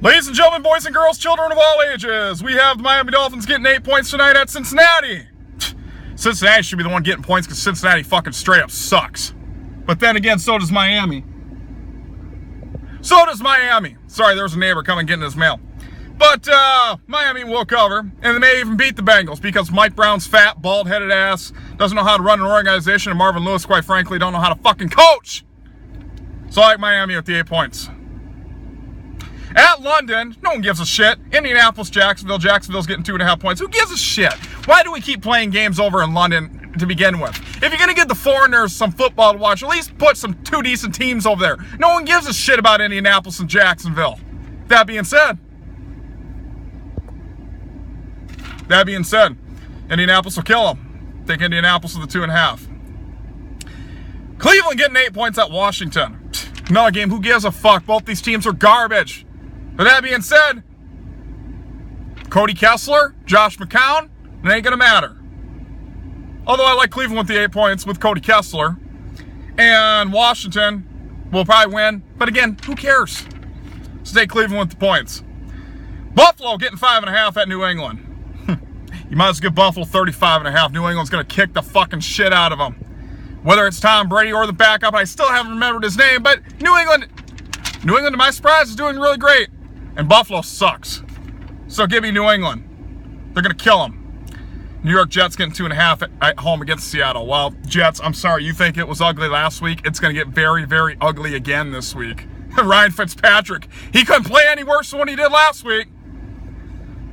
Ladies and gentlemen, boys and girls, children of all ages, we have the Miami Dolphins getting 8 points tonight at Cincinnati. Cincinnati should be the one getting points because Cincinnati fucking straight up sucks. But then again, so does Miami. Sorry, there was a neighbor coming getting his mail. But Miami will cover, and they may even beat the Bengals because Mike Brown's fat, bald-headed ass doesn't know how to run an organization, and Marvin Lewis, quite frankly, don't know how to fucking coach. So I like Miami with the 8 points. At London, no one gives a shit. Indianapolis, Jacksonville. Jacksonville's getting 2.5 points. Who gives a shit? Why do we keep playing games over in London to begin with? If you're going to give the foreigners some football to watch, at least put two decent teams over there. No one gives a shit about Indianapolis and Jacksonville. That being said, Indianapolis will kill them. Take Indianapolis with the 2.5. Cleveland getting 8 points at Washington. Another game, who gives a fuck? Both these teams are garbage. But that being said, Cody Kessler, Josh McCown, it ain't going to matter. Although I like Cleveland with the 8 points with Cody Kessler. And Washington will probably win. But again, who cares? Stay Cleveland with the points. Buffalo getting 5.5 at New England. You might as well give Buffalo 35.5. New England's going to kick the fucking shit out of them. Whether it's Tom Brady or the backup, I still haven't remembered his name. But New England, to my surprise, is doing really great. And Buffalo sucks. So give me New England. They're going to kill them. New York Jets getting 2.5 at home against Seattle. Well, Jets, I'm sorry, you think it was ugly last week? It's going to get very, very ugly again this week. Ryan Fitzpatrick, he couldn't play any worse than what he did last week.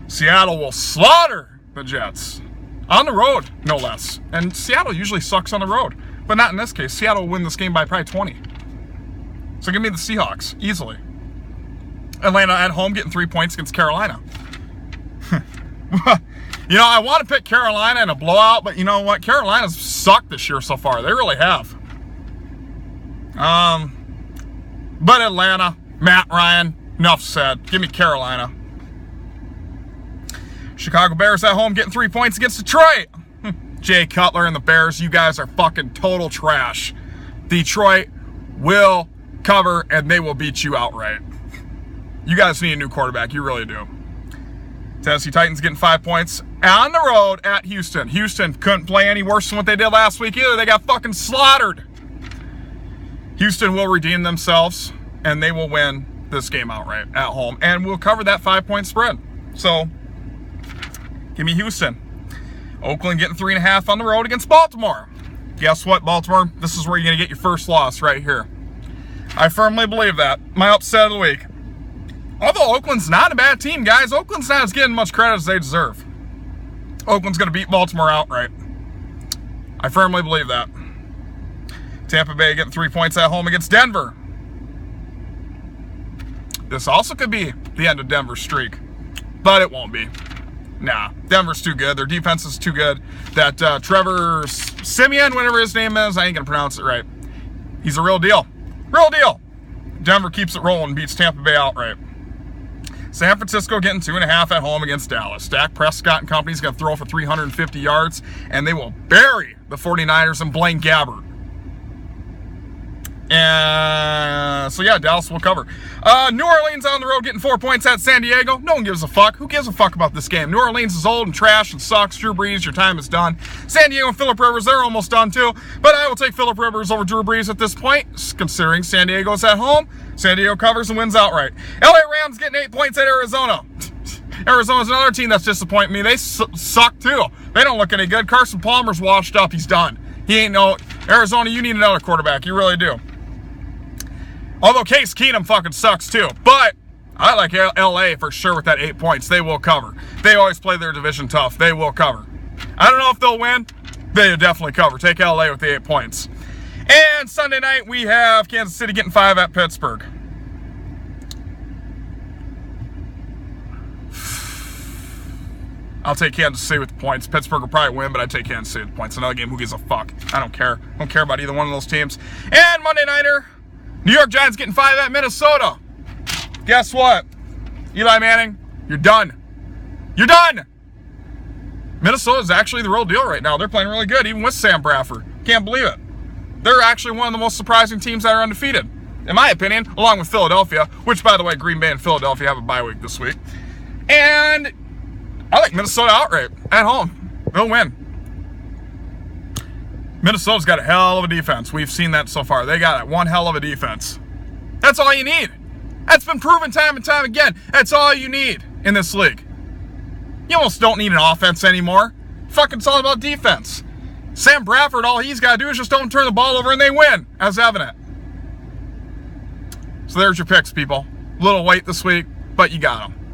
Seattle will slaughter the Jets. On the road, no less. And Seattle usually sucks on the road. But not in this case. Seattle will win this game by probably 20. So give me the Seahawks, easily. Atlanta at home getting 3 points against Carolina. You know, I want to pick Carolina in a blowout, but you know what? Carolina's sucked this year so far. They really have. But Atlanta, Matt Ryan, enough said. Give me Carolina. Chicago Bears at home getting 3 points against Detroit. Jay Cutler and the Bears, you guys are fucking total trash. Detroit will cover, and they will beat you outright. You guys need a new quarterback. You really do. Tennessee Titans getting 5 points on the road at Houston. Houston couldn't play any worse than what they did last week either. They got fucking slaughtered. Houston will redeem themselves, and they will win this game outright at home, and we'll cover that 5-point spread. So, give me Houston. Oakland getting 3.5 on the road against Baltimore. Guess what, Baltimore? This is where you're going to get your first loss right here. I firmly believe that. My upset of the week. Although Oakland's not a bad team, guys. Oakland's not as getting much credit as they deserve. Oakland's going to beat Baltimore outright. I firmly believe that. Tampa Bay getting 3 points at home against Denver. This also could be the end of Denver's streak, but it won't be. Nah, Denver's too good. Their defense is too good. That Trevor Siemian, whatever his name is, I ain't going to pronounce it right. He's a real deal. Real deal. Denver keeps it rolling, beats Tampa Bay outright. San Francisco getting 2.5 at home against Dallas. Dak Prescott and company's going to throw for 350 yards, and they will bury the 49ers and Blaine Gabbert. And so, yeah, Dallas will cover. New Orleans on the road getting 4 points at San Diego. No one gives a fuck. Who gives a fuck about this game? New Orleans is old and trash and sucks. Drew Brees, your time is done. San Diego and Phillip Rivers, they're almost done too. But I will take Phillip Rivers over Drew Brees at this point, considering San Diego's at home. San Diego covers and wins outright. LA Rams getting 8 points at Arizona. Arizona's another team that's disappointing me. They suck too. They don't look any good. Carson Palmer's washed up. He's done. He ain't no... Arizona, you need another quarterback. You really do. Although Case Keenum fucking sucks too. But I like LA for sure with that 8 points. They will cover. They always play their division tough. They will cover. I don't know if they'll win. They definitely cover. Take LA with the 8 points. And Sunday night we have Kansas City getting 5 at Pittsburgh. I'll take Kansas City with the points. Pittsburgh will probably win, but I'd take Kansas City with the points. Another game, who gives a fuck? I don't care. I don't care about either one of those teams. And Monday nighter, New York Giants getting 5 at Minnesota. Guess what? Eli Manning, you're done. You're done. Minnesota's actually the real deal right now. They're playing really good, even with Sam Bradford. Can't believe it. They're actually one of the most surprising teams that are undefeated. in my opinion, along with Philadelphia, which, by the way, Green Bay and Philadelphia have a bye week this week. And I like Minnesota outright at home. They'll win. Minnesota's got a hell of a defense. We've seen that so far. They got one hell of a defense. That's all you need. That's been proven time and time again. That's all you need in this league. You almost don't need an offense anymore. Fucking, it's all about defense. Sam Bradford, all he's got to do is just don't turn the ball over and they win, as evident. So there's your picks, people. A little late this week, but you got them.